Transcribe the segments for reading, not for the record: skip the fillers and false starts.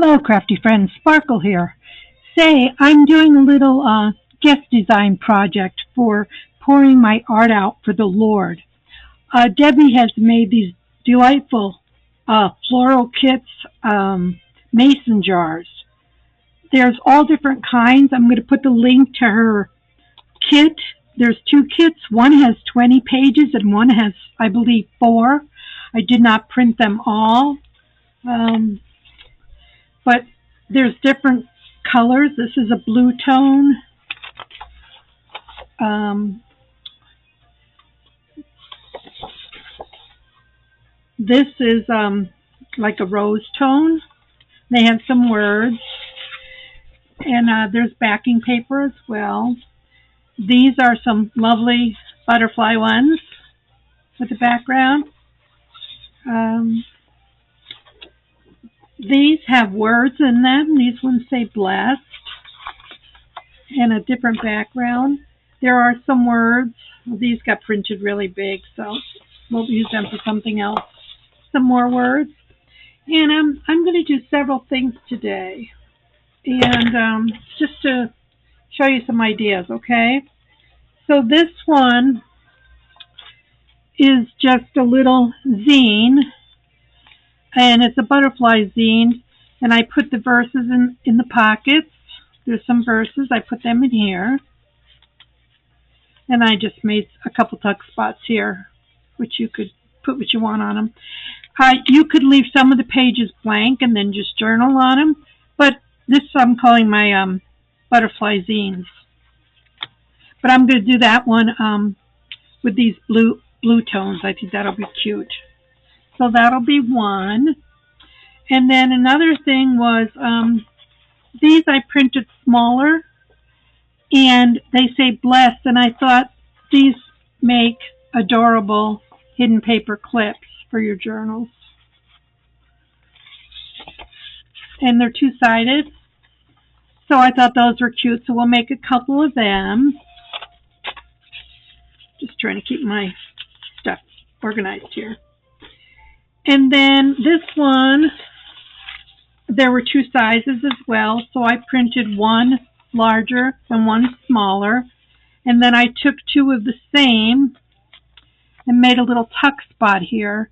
Hello, crafty friends. Sparkle here. Say, I'm doing a little guest design project for pouring my art out for the Lord. Debbie has made these delightful floral kits, mason jars. There's all different kinds. I'm going to put the link to her kit. There's two kits. One has 20 pages and one has, I believe, 4. I did not print them all. But there's different colors. This is a blue tone. This is like a rose tone. They have some words. And there's backing paper as well. These are some lovely butterfly ones with the background. These have words in them. These ones say blessed and a different background. There are some words. These got printed really big, so we'll use them for something else. Some more words. And I'm going to do several things today. And just to show you some ideas, okay? So this one is just a little zine. And it's a butterfly zine, and I put the verses in the pockets. There's some verses. I put them in here. And I just made a couple tuck spots here, which you could put what you want on them. You could leave some of the pages blank and then just journal on them. But this I'm calling my butterfly zines. But I'm going to do that one with these blue tones. I think that'll be cute. So that'll be one. And then another thing was these I printed smaller and they say blessed, and I thought these make adorable hidden paper clips for your journals. And they're two-sided. So I thought those were cute, so we'll make a couple of them. Just trying to keep my stuff organized here. And then this one, there were two sizes as well, so I printed one larger and one smaller. And then I took two of the same and made a little tuck spot here.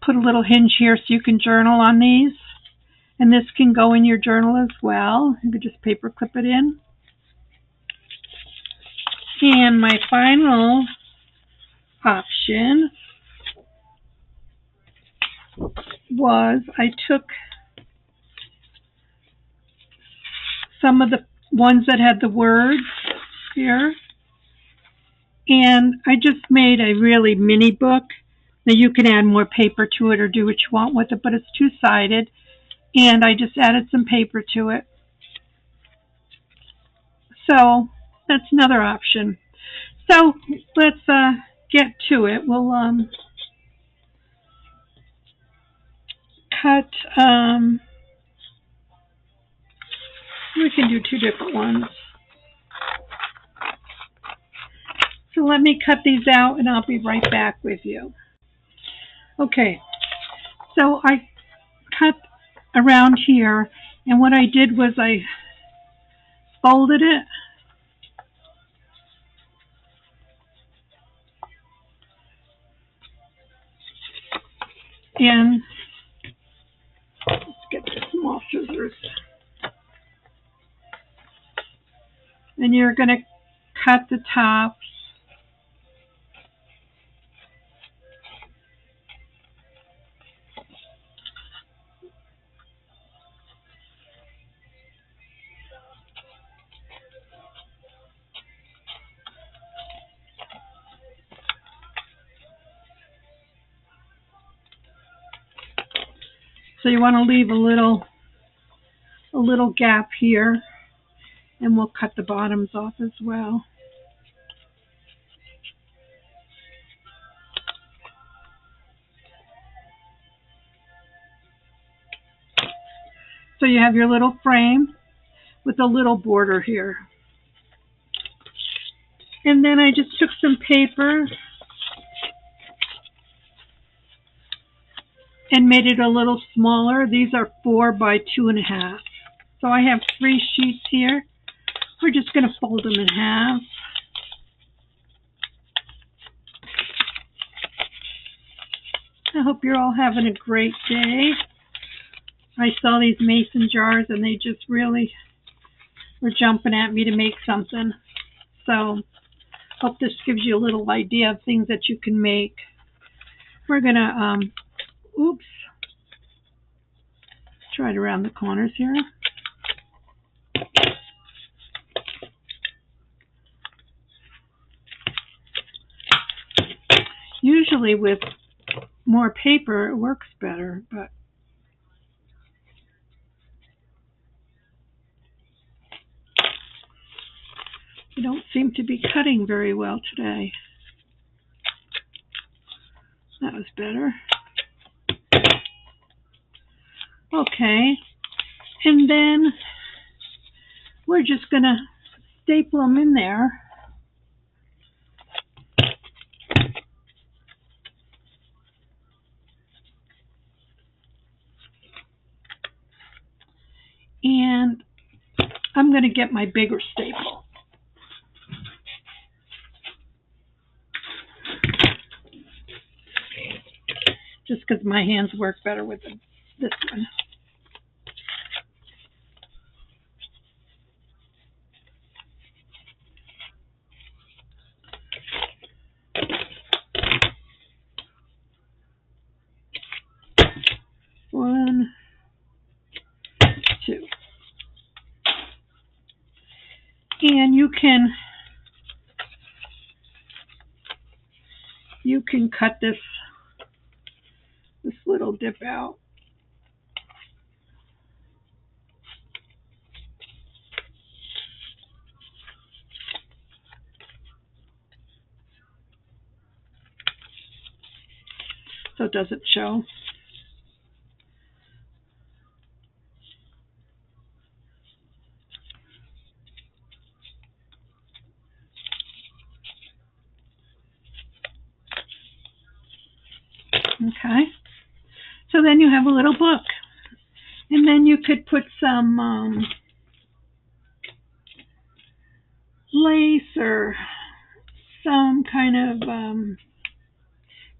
Put a little hinge here so you can journal on these. And this can go in your journal as well. You could just paper clip it in. And my final option was I took some of the ones that had the words here, and I just made a really mini book. Now you can add more paper to it or do what you want with it, but it's two-sided, and I just added some paper to it. So that's another option. So let's get to it. We'll cut, we can do two different ones. So let me cut these out and I'll be right back with you. Okay, so I cut around here, and what I did was I folded it and let's get the small scissors. And you're going to cut the tops. So you want to leave a little gap here, and we'll cut the bottoms off as well. So you have your little frame with a little border here. And then I just took some paper and made it a little smaller. These are 4 by 2.5. So I have 3 sheets here. We're just going to fold them in half. I hope you're all having a great day. I saw these mason jars and they just really were jumping at me to make something. So hope this gives you a little idea of things that you can make. We're going to, try it around the corners here. Usually with more paper it works better, but you don't seem to be cutting very well today. That was better. Okay, and then we're just going to staple them in there. And I'm going to get my bigger staple. Just because my hands work better with this one. One, two. And you can cut this little dip out. So it doesn't show. Okay. So then you have a little book. And then you could put some lace or some kind of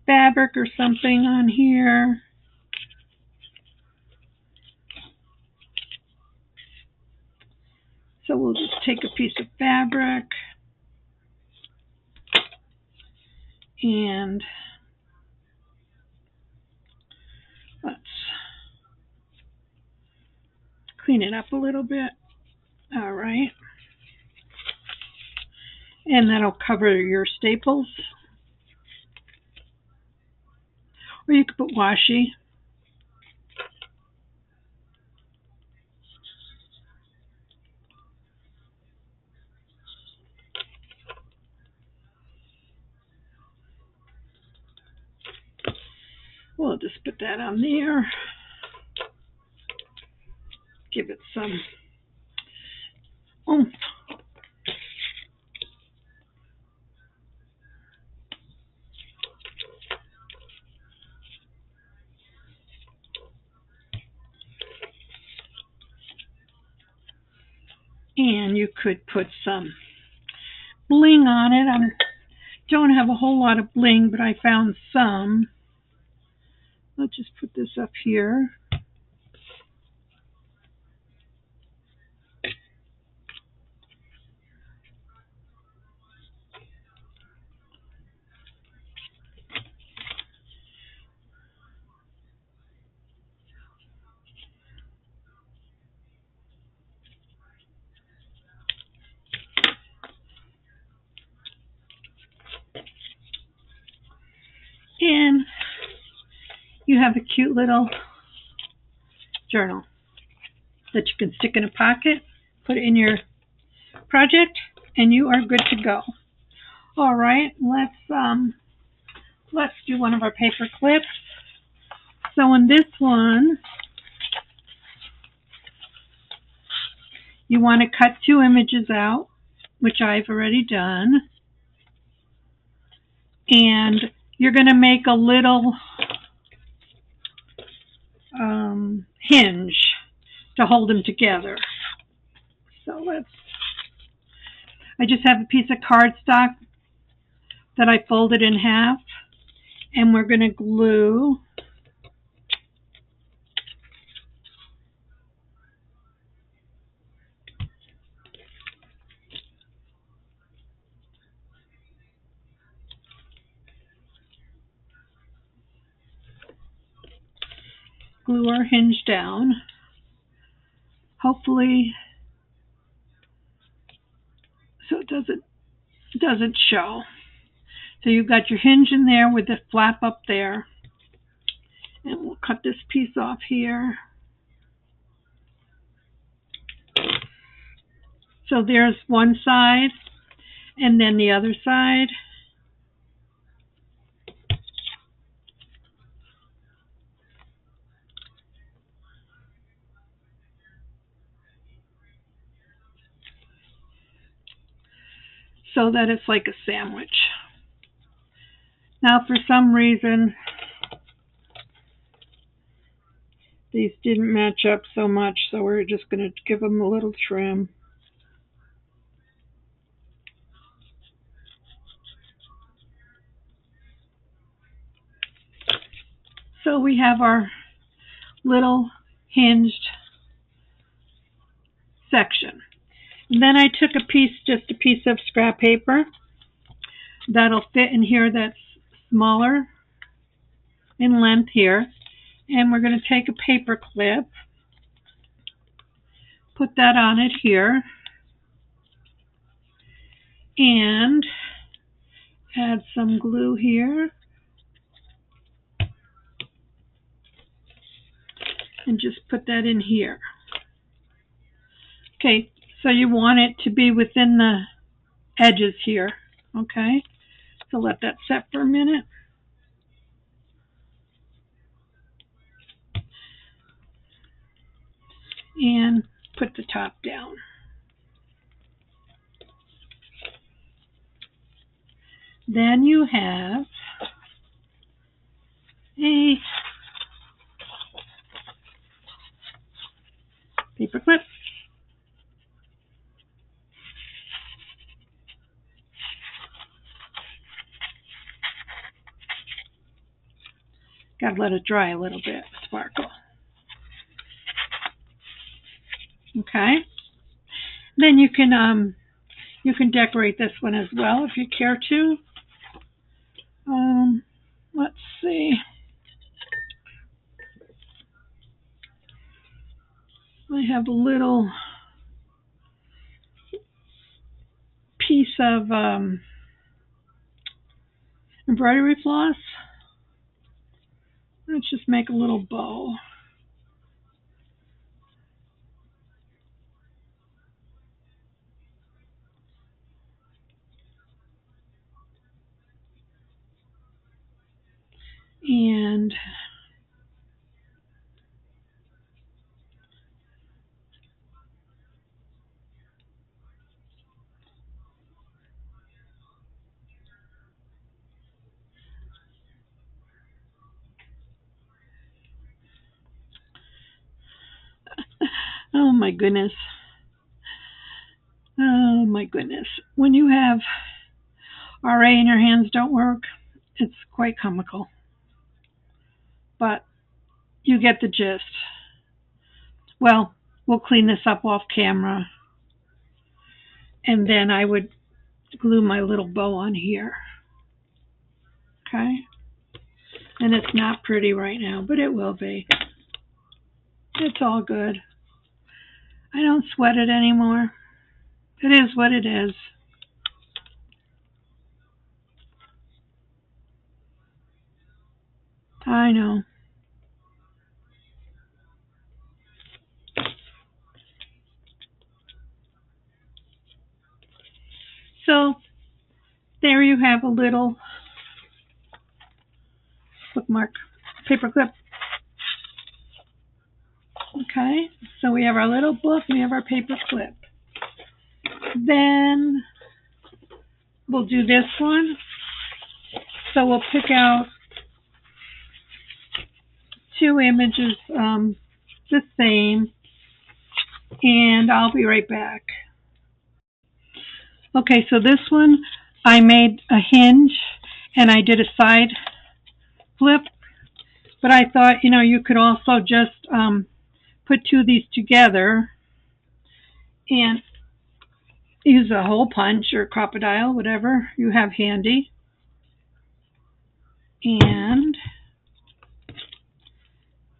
fabric or something on here. So we'll just take a piece of fabric and let's clean it up a little bit. All right. And that'll cover your staples. Or you could put washi. We'll just put that on there. Give it some oomph. And you could put some bling on it. I don't have a whole lot of bling, but I found some. I'll just put this up here. And you have a cute little journal that you can stick in a pocket, put it in your project, and you are good to go. All right, let's do one of our paper clips. So in this one, you want to cut 2 images out, which I've already done. And you're going to make a little hinge to hold them together. So I just have a piece of cardstock that I folded in half, and we're going to glue our hinge down. Hopefully, so it doesn't show. So you've got your hinge in there with the flap up there. And we'll cut this piece off here. So there's one side, and then the other side. So that it's like a sandwich. Now, for some reason, these didn't match up so much, so we're just going to give them a little trim. So we have our little hinged section. And then I took just a piece of scrap paper that'll fit in here, that's smaller in length here. And we're going to take a paper clip, put that on it here, and add some glue here. And just put that in here. Okay, so you want it to be within the edges here. Okay, so let that set for a minute. And put the top down. Then you have a paper clip. Gotta let it dry a little bit, sparkle. Okay. Then you can decorate this one as well if you care to. Let's see. I have a little piece of embroidery floss. Let's just make a little bow. And oh my goodness. Oh my goodness. When you have RA and your hands don't work, it's quite comical. But you get the gist. Well, we'll clean this up off camera. And then I would glue my little bow on here. Okay? And it's not pretty right now, but it will be. It's all good. I don't sweat it anymore. It is what it is. I know. So, there you have a little bookmark paper clip. Okay, so we have our little book, we have our paper clip. Then we'll do this one. So we'll pick out two images the same, and I'll be right back. Okay, so this one I made a hinge and I did a side flip, but I thought, you could also just put two of these together and use a hole punch or crocodile, whatever you have handy, and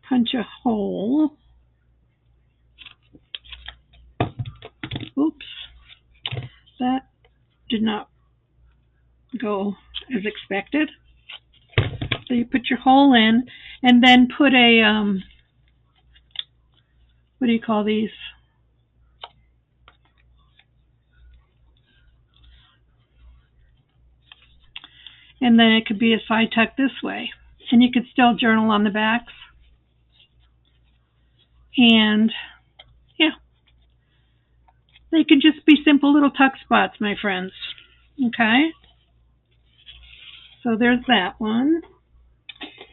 punch a hole. Oops, that did not go as expected. So you put your hole in and then put a, what do you call these? And then it could be a side tuck this way. And you could still journal on the backs. And yeah, they can just be simple little tuck spots, my friends. Okay, so there's that one.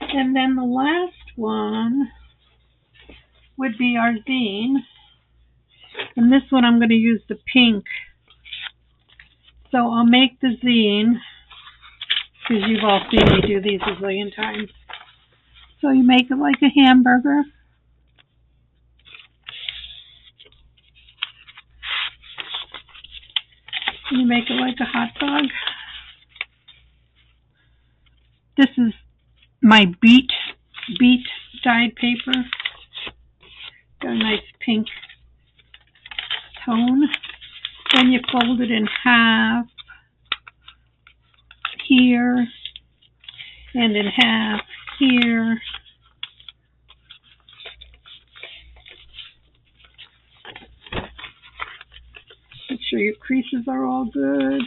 And then the last one would be our zine. And this one I'm going to use the pink. So I'll make the zine, because you've all seen me do these a zillion times. So you make it like a hamburger. You make it like a hot dog. This is my beet dyed paper. Got a nice pink tone. Then you fold it in half here and in half here. Make sure your creases are all good.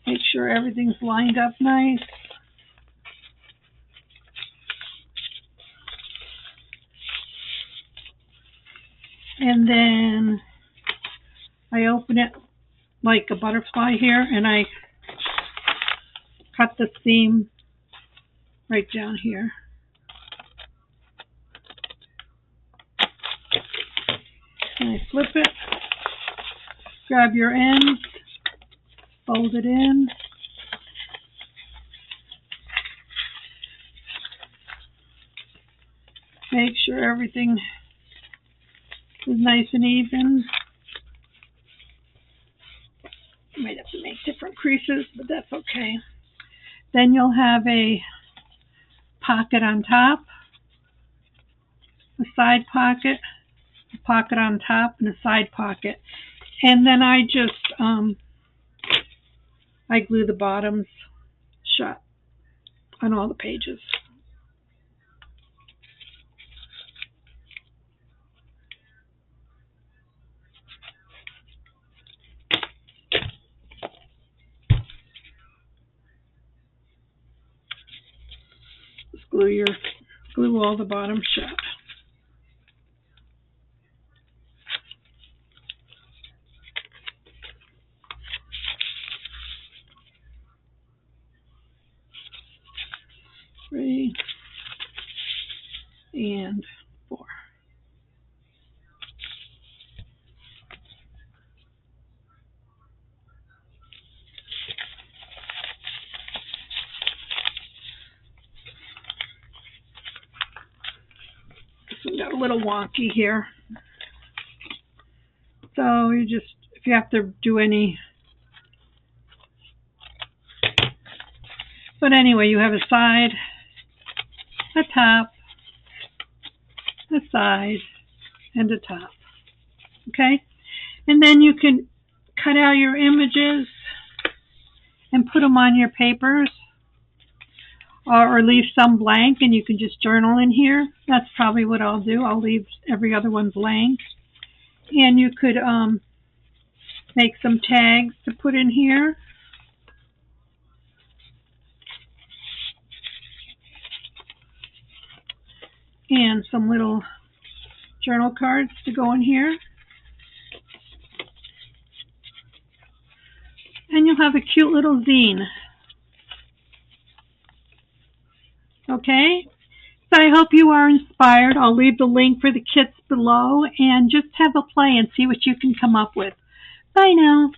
Make sure everything's lined up nice. And then I open it like a butterfly here, and I cut the seam right down here. And I flip it, grab your ends, fold it in. Make sure everything is nice and even. You might have to make different creases, but that's okay. Then you'll have a pocket on top, a side pocket, a pocket on top, and a side pocket. And then I just, I glue the bottoms shut on all the pages. Just glue all the bottoms shut. Three and four. This one got a little wonky here. So you just, if you have to do any, but anyway, you have a side, a top, a side, and a top. Okay? And then you can cut out your images and put them on your papers, or leave some blank and you can just journal in here. That's probably what I'll do. I'll leave every other one blank. And you could make some tags to put in here. And some little journal cards to go in here. And you'll have a cute little zine. Okay? So I hope you are inspired. I'll leave the link for the kits below, and just have a play and see what you can come up with. Bye now.